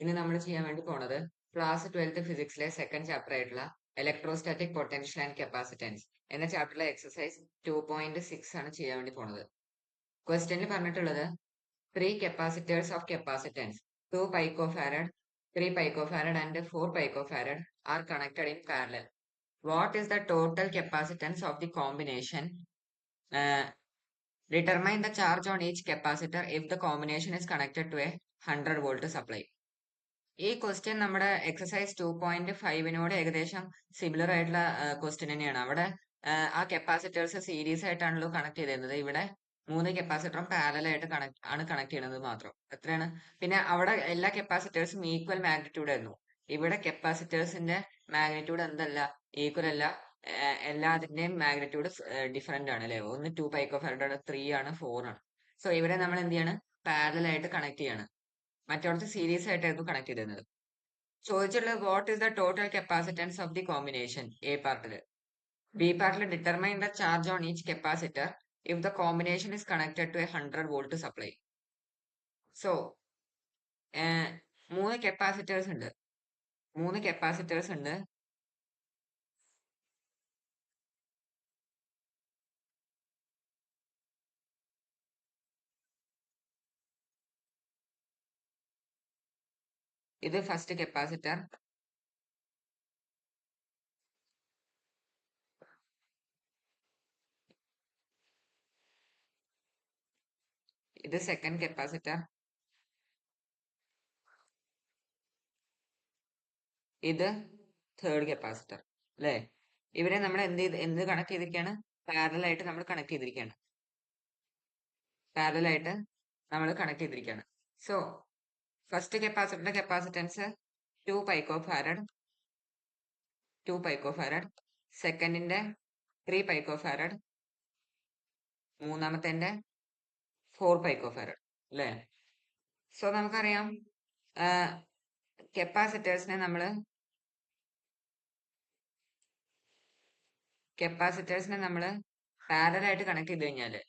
ഇന്ന് നമ്മൾ ചെയ്യാൻ വേണ്ടി പോണത് ക്ലാസ് 12th ഫിസിക്സിലെ സെക്കൻഡ് ചാപ്റ്റർ ആയിട്ടുള്ള ഇലക്ട്രോസ്റ്റാറ്റിക് പൊട്ടൻഷ്യൽ ആൻഡ് കപ്പാസിറ്റൻസ് എന്ന ചാപ്റ്ററിലെ എക്സസൈസ് 2.6 ആണ് ചെയ്യാൻ വേണ്ടി പോണത്. ക്വസ്റ്റ്യനിൽ പറഞ്ഞിട്ടുള്ളത് 3 capacitors of capacitance 2 picofarad, 3 picofarad and 4 picofarad are connected in parallel. What is the total capacitance of the combination? Uh, Determine the charge on each capacitor if the combination is connected to a 100 volt supply. ഈ question നമ്മുടെ exercise 2.5നോട് ഏകദേശം similar ആയിട്ടുള്ള question തന്നെയാണ്. അവിടെ ആ capacitors series ആയിട്ടാണല്ലോ connect ചെയ്തിരുന്നത്. ഇവിടെ 3 കപ്പാസിറ്ററും പാരലൽ ആയിട്ട് കണക്ട് ചെയ്യുന്നത് മാത്രം. എത്രയാണ്? പിന്നെ അവിടെ എല്ലാ കപ്പാസിറ്റേഴ്സും ഈക്വൽ മാഗ്നിറ്റ്യൂഡ് ആയിരുന്നു. ഇവിടെ കപ്പാസിറ്റേഴ്സിന്റെ മാഗ്നിറ്റ്യൂഡ് എന്തല്ല, ഈക്വൽ അല്ല. എല്ലാത്തിന്റെയും മാഗ്നിറ്റ്യൂഡ് ഡിഫറെന്റ് ആണ് അല്ലെ. ഒന്ന് 2 പൈക്കോഫാരഡ് ആണ്, 3 ആണ്, 4 ആണ്. സോ ഇവിടെ നമ്മൾ എന്ത് ചെയ്യാണ്? പാരലൽ ആയിട്ട് കണക്ട് ചെയ്യാണ്. മറ്റോടത്ത് സീരീസ് ആയിട്ടായിരുന്നു കണക്ട് ചെയ്തിരുന്നത്. ചോദിച്ചിട്ടുള്ളത് what is the total capacitance of the combination A പാർട്ടില്. ബി പാർട്ടിൽ determine the charge on each capacitor if the combination is connected to a 100 volt supply. So 3 capacitors ഉണ്ട്. 3 capacitors ഉണ്ട്. ഇത് first capacitor, ഇത് second capacitor, ഇത് third capacitor അല്ലെ. ഇവരെ നമ്മൾ എന്ത് കണക്ട് ചെയ്തിരിക്കുകയാണ്? പാരലൽ ആയിട്ട് നമ്മൾ കണക്ട് ചെയ്തിരിക്കുകയാണ്. പാരലൽ ആയിട്ട് നമ്മൾ കണക്ട് ചെയ്തിരിക്കുകയാണ്. സോ ഫസ്റ്റ് കപ്പാസിറ്ററിന്റെ കപ്പാസിറ്റൻസ് 2 പൈക്കോഫാരഡ്, 2 പൈക്കോഫാരഡ്. സെക്കൻഡിന്റെ 3 പൈക്കോഫാരഡ്, മൂന്നാമത്തെ 4 പൈക്കോഫാരഡ് അല്ലേ. സോ നമുക്കറിയാം കപ്പാസിറ്റേഴ്സിനെ നമ്മൾ പാരലായിട്ട് കണക്ട് ചെയ്ത് കഴിഞ്ഞാല്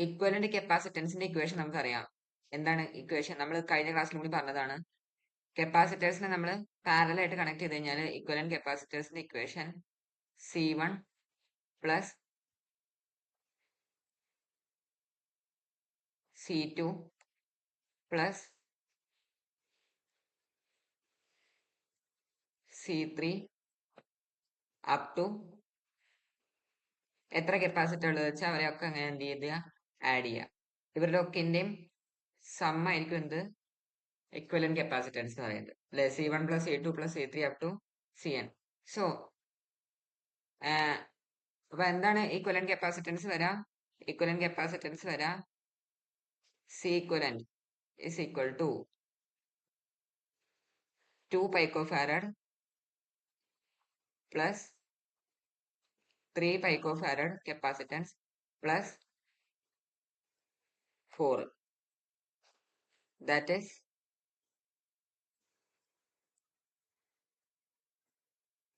ഇക്വലന്റ് കപ്പാസിറ്റൻസിന്റെ ഇക്വേഷൻ നമുക്കറിയാം. എന്താണ് ഇക്വേഷൻ? നമ്മൾ കഴിഞ്ഞ ക്ലാസ്സിലും കൂടി പറഞ്ഞതാണ്. കപ്പാസിറ്റേഴ്സിനെ നമ്മൾ പാരലായിട്ട് കണക്ട് ചെയ്ത് കഴിഞ്ഞാൽ ഇക്വലന്റ് കപ്പാസിറ്റേഴ്സിന്റെ equation C1 plus C2 plus C3 up to എത്ര കപ്പാസിറ്റർ ഉള്ളത് വെച്ചാൽ അവരെയൊക്കെ അങ്ങനെ എന്ത് ചെയ്യുക? ആഡ് ചെയ്യുക. ഇവരുടെ ഒക്കെന്റെയും സം ആയിരിക്കും എന്ത്? ഇക്വലന്റ് കപ്പാസിറ്റൻസ് എന്ന് പറയുന്നത് അല്ലെ. C1 plus C2 plus C3 up to Cn. So അപ്പൊ എന്താണ് ഇക്വലന്റ് കപ്പാസിറ്റൻസ് വരാ? ഇക്വലന്റ് കപ്പാസിറ്റൻസ് വരാ C equivalent is equal to 2 picofarad plus 3 picofarad capacitance plus 4. That is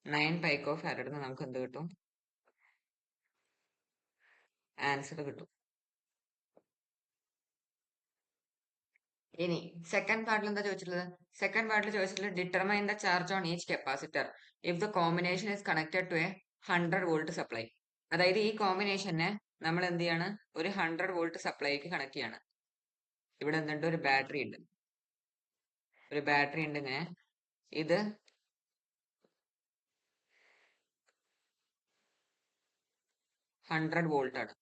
9 picofarad എന്ന് നമുക്ക് എന്ത് കിട്ടും? ആൻസർ കിട്ടും. ഇനി സെക്കൻഡ് പാർട്ടിൽ എന്താ ചോദിച്ചിട്ടുള്ളത്? സെക്കൻഡ് പാർട്ടിൽ ചോദിച്ചിട്ടുള്ളത് determine the charge on each capacitor if the combination is connected to a 100 volt supply. അതായത് ഈ കോമ്പിനേഷനെ നമ്മൾ എന്ത് ചെയ്യാണ്? ഒരു 100 വോൾട്ട് സപ്ലൈക്ക് കണക്ട് ചെയ്യാണ്. ഇവിടെ എന്തുണ്ട്? ഒരു ബാറ്ററി ഉണ്ട്. ഇങ്ങനെ. ഇത് 100 വോൾട്ട് ആണ്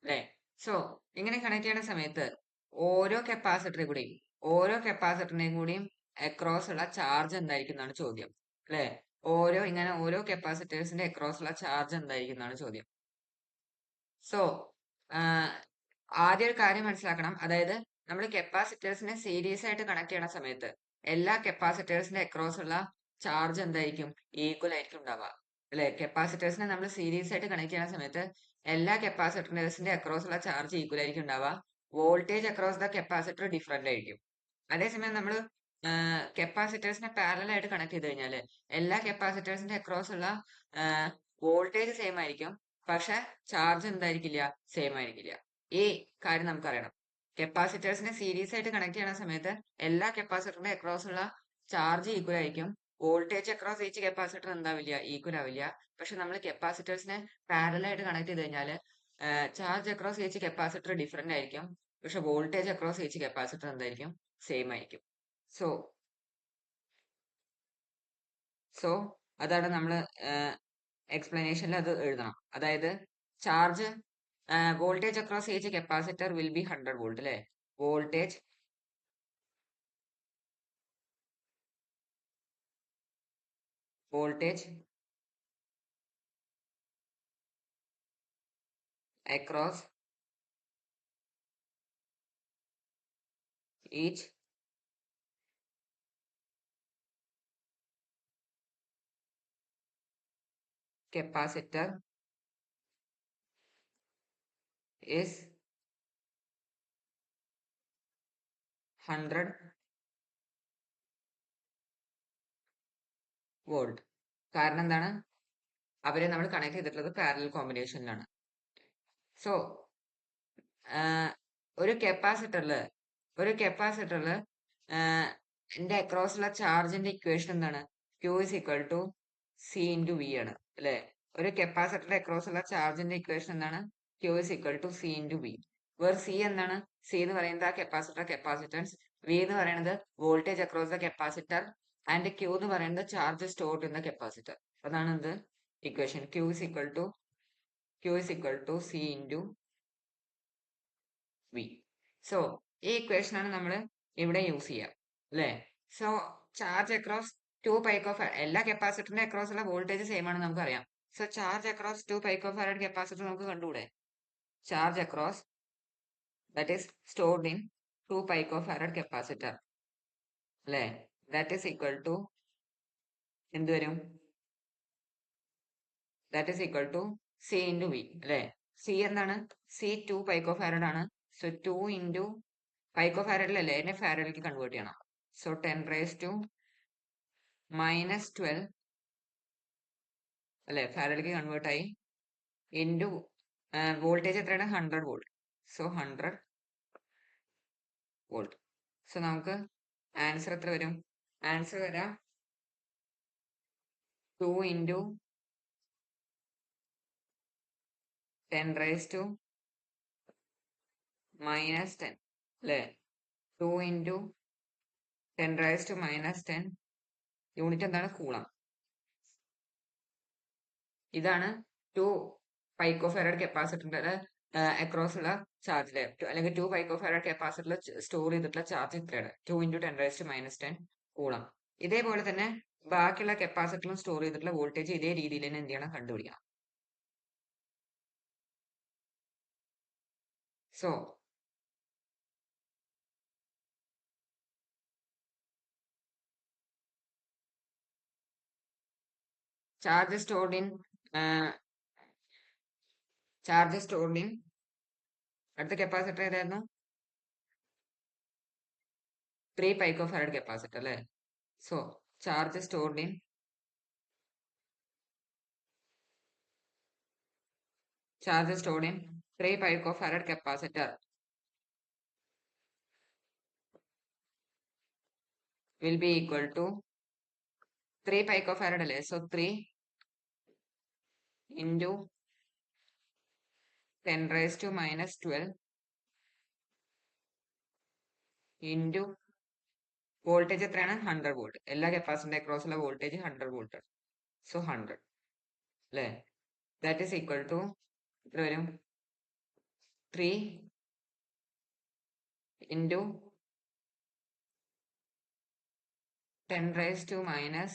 അല്ലെ. സോ ഇങ്ങനെ കണക്ട് ചെയ്യുന്ന സമയത്ത് ഓരോ കപ്പാസിറ്ററിനെയും കൂടിയും അക്രോസ് ഉള്ള ചാർജ് എന്തായിരിക്കും എന്നാണ് ചോദ്യം അല്ലെ. ഓരോ കപ്പാസിറ്റേഴ്സിന്റെ അക്രോസ് ഉള്ള ചാർജ് എന്തായിരിക്കും എന്നാണ് ചോദ്യം. സോ ആദ്യം ഒരു കാര്യം മനസ്സിലാക്കണം. അതായത് നമ്മൾ കപ്പാസിറ്റേഴ്സിനെ സീരീസ് ആയിട്ട് കണക്ട് ചെയ്യുന്ന സമയത്ത് എല്ലാ കപ്പാസിറ്റേഴ്സിന്റെ അക്രോസ് ഉള്ള ചാർജ് എന്തായിരിക്കും? ഈക്വൽ ആയിരിക്കും ഉണ്ടാവുക അല്ലെ. കപ്പാസിറ്റേഴ്സിനെ നമ്മൾ സീരീസ് ആയിട്ട് കണക്ട് ചെയ്യുന്ന സമയത്ത് എല്ലാ കപ്പാസിറ്റേഴ്സിന്റെ അക്രോസ് ഉള്ള ചാർജ് ഈക്വൽ ആയിരിക്കും ഉണ്ടാവുക. Voltage across the capacitor different ആയിരിക്കും. അതേസമയം നമ്മൾ കപ്പാസിറ്റേഴ്സിനെ പാരലൽ ആയിട്ട് കണക്ട് ചെയ്ത് കഴിഞ്ഞാൽ എല്ലാ കപ്പാസിറ്റേഴ്സിന്റെ അക്രോസ് ഉള്ള വോൾട്ടേജ് സെയിം ആയിരിക്കും, പക്ഷെ ചാർജ് എന്തായിരിക്കില്ല? സെയിം ആയിരിക്കില്ല. ഈ കാര്യം നമുക്കറിയണം. കപ്പാസിറ്റേഴ്സിനെ സീരീസ് ആയിട്ട് കണക്ട് ചെയ്യുന്ന സമയത്ത് എല്ലാ കപ്പാസിറ്ററിന്റെ അക്രോസ് ഉള്ള ചാർജ് ഈക്വൽ ആയിരിക്കും. വോൾട്ടേജ് അക്രോസ് ഈച്ച് കപ്പാസിറ്റർ എന്താവില്ല, ഈക്വൽ ആവില്ല. പക്ഷെ നമ്മൾ കപ്പാസിറ്റേഴ്സിനെ പാരലൽ ആയിട്ട് കണക്ട് ചെയ്ത് കഴിഞ്ഞാൽ charge across each capacitor different ആയിരിക്കും. പക്ഷെ വോൾട്ടേജ് അക്രോസ് ഈച്ച് കപ്പാസിറ്റർ എന്തായിരിക്കും, സെയിം ആയിരിക്കും. സോ സോ അതാണ് നമ്മൾ എക്സ്പ്ലനേഷനിൽ അത് എഴുതണം. അതായത് charge voltage across each capacitor will be 100 volt അല്ലേ. Voltage voltage across each capacitor is 100 volt. കാരണം എന്താണ്, അവരെ നമ്മൾ കണക്ട് ചെയ്തിട്ടുള്ളത് പാരലൽ കോമ്പിനേഷനിലാണ്. സോ ഒരു കപ്പാസിറ്ററിൽ എന്റെ അക്രോസ് ഉള്ള ചാർജിന്റെ ഇക്വേഷൻ എന്താണ്, Q is equal to C into V ആണ് അല്ലെ. ഒരു കപ്പാസിറ്ററിന്റെ അക്രോസ് ഉള്ള ചാർജിന്റെ ഇക്വേഷൻ എന്താണ്, Q is equal to C into V. Where C എന്താണ്, C എന്ന് പറയുന്നത് ആ കപ്പാസിറ്റർ കപ്പാസിറ്റൻസ്, V എന്ന് പറയുന്നത് voltage across the capacitor, and Q എന്ന് പറയുന്നത് charge stored in the capacitor. അതാണ് എന്ത് equation, Q is equal to C into V. So ഈ ഇക്വേഷൻ ആണ് നമ്മൾ ഇവിടെ യൂസ് ചെയ്യുക അല്ലേ. സോ ചാർജ് അക്രോസ് 2 പൈക്കോഫാരഡ്, എല്ലാ കപ്പാസിറ്ററിന്റെ അക്രോസ് ഉള്ള വോൾട്ടേജ് സെയിം ആണ് നമുക്കറിയാം. So charge across 2 picofarad capacitor നമുക്ക് കണ്ടുകൂടെ. Charge across that is stored in 2 picofarad capacitor അല്ലേ. ദാറ്റ് ഈസ് ഈക്വൽ ടു എന്ത് വരും, that is equal to C into V അല്ലേ. സി എന്താണ്, സി 2 പൈക്കോഫാരഡ് ആണ്. സോ 2 ഇൻറ്റു പൈക്കോഫാരഡിലല്ലേ, എന്നെ ഫാരഡിലേക്ക് കൺവേർട്ട് ചെയ്യണം. സോ 10 റേസ് ടു -12 അല്ലെ, ഫാരഡിലേക്ക് കൺവേർട്ട് ആയി, ഇൻറ്റു വോൾട്ടേജ് എത്രയാണ്, 100 വോൾട്ട്. So 100 volt. സോ നമുക്ക് ആൻസർ എത്ര വരും, ആൻസർ വരാം 2 ഇൻറ്റു 10 റേസ് ടു -10 അല്ലേ. 2 ഇൻറ്റു 10 റേസ് ടു -10 യൂണിറ്റ് എന്താണ്, കൂളാം. ഇതാണ് 2 പൈക്കോഫാരഡ് കപ്പാസിറ്ററിന്റെ അക്രോസ് ഉള്ള ചാർജ് അല്ലെങ്കിൽ 2 പൈക്കോഫാരഡ് കപ്പാസിറ്ററിൽ സ്റ്റോർ ചെയ്തിട്ടുള്ള ചാർജ് ഇത്രയാണ്, 2 ഇൻറ്റു 10 റേസ് ടു -10 കൂളാം. ഇതേപോലെ തന്നെ ബാക്കിയുള്ള കപ്പാസിറ്ററിലും സ്റ്റോർ ചെയ്തിട്ടുള്ള വോൾട്ടേജ് ഇതേ രീതിയിൽ തന്നെ എന്ത് ചെയ്യണം, കണ്ടുപിടിക്കണം. സോ ചാർജ് സ്റ്റോർഡ് ഇൻ അടുത്ത കപ്പാസിറ്റർ ഏതായിരുന്നു, 3 പൈക്കോഫാരഡ് കപ്പാസിറ്റർ അല്ലേ. So charge stored in 3 picofarad capacitor will be equal to 3 picofarad അല്ലേ. So 3 into 10 raise to -12 into voltage എത്രയാണ്, 100 വോൾട്ട്. എല്ലാ കപ്പാസിറ്ററിന്റെ അക്രോസ് ഉള്ള വോൾട്ടേജ് 100 വോൾട്ട്. സോ 100 അല്ലേ. ദാറ്റ് ഈസ് ഈക്വൽ ടു എത്ര വരും, 3 ഇൻറ്റു 10 റേസ് ടു -10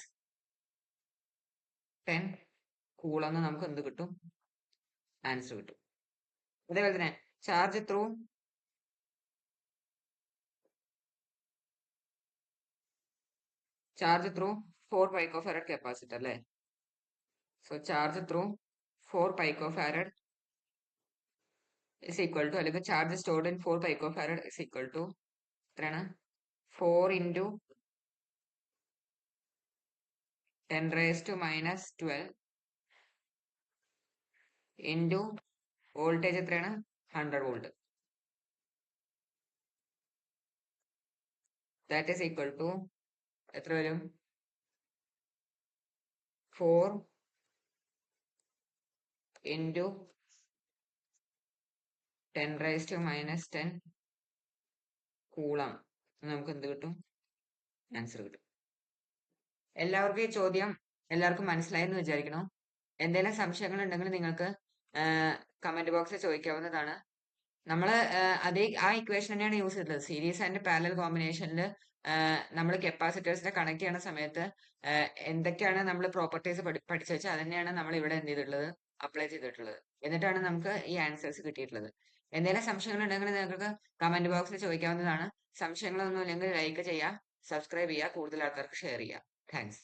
കൂളെന്ന് നമുക്ക് എന്ത് കിട്ടും, ആൻസർ കിട്ടും. അതേപോലെ തന്നെ ചാർജ് ത്രൂ 4 പൈക്കോഫാരഡ് കപ്പാസിറ്റർ അല്ലേ. So charge through 4 picofarad is equal to, അല്ലെങ്കിൽ charge stored in 4 picofarad is equal to എത്രയാണ്, 4 into 10 raise to -12 into voltage എത്രയാണ്, 100 volt. That is equal to എത്ര വരും? 4 into 10⁻⁻10 കൂളം. നമുക്ക് എന്ത് കിട്ടും? ആൻസർ കിട്ടും. എല്ലാവർക്കും ഈ ചോദ്യം എല്ലാവർക്കും മനസ്സിലായെന്ന് വിചാരിക്കണം. എന്തെങ്കിലും സംശയങ്ങൾ ഉണ്ടെങ്കിൽ നിങ്ങൾക്ക് കമന്റ് ബോക്സിൽ ചോദിക്കാവുന്നതാണ്. നമ്മൾ ആ ഇക്വേഷൻ തന്നെയാണ് യൂസ് ചെയ്തത്. സീരീസ് ആൻഡ് പാരലൽ കോമ്പിനേഷനിൽ നമ്മൾ കപ്പാസിറ്റേഴ്സിനെ കണക്ട് ചെയ്യുന്ന സമയത്ത് എന്തൊക്കെയാണ് നമ്മൾ പ്രോപ്പർട്ടീസ് പഠിച്ചു വെച്ചാൽ അത് തന്നെയാണ് നമ്മൾ ഇവിടെ എന്ത് ചെയ്തിട്ടുള്ളത്, അപ്ലൈ ചെയ്തിട്ടുള്ളത്. എന്നിട്ടാണ് നമുക്ക് ഈ ആൻസേഴ്സ് കിട്ടിയിട്ടുള്ളത്. എന്തെങ്കിലും സംശയങ്ങൾ ഉണ്ടെങ്കിൽ നിങ്ങൾക്ക് കമന്റ് ബോക്സിൽ ചോദിക്കാവുന്നതാണ്. സംശയങ്ങളൊന്നും ഇല്ലെങ്കിൽ ലൈക്ക് ചെയ്യുക, സബ്സ്ക്രൈബ് ചെയ്യുക, കൂടുതൽ ആൾക്കാർക്ക് ഷെയർ ചെയ്യുക. താങ്ക്സ്.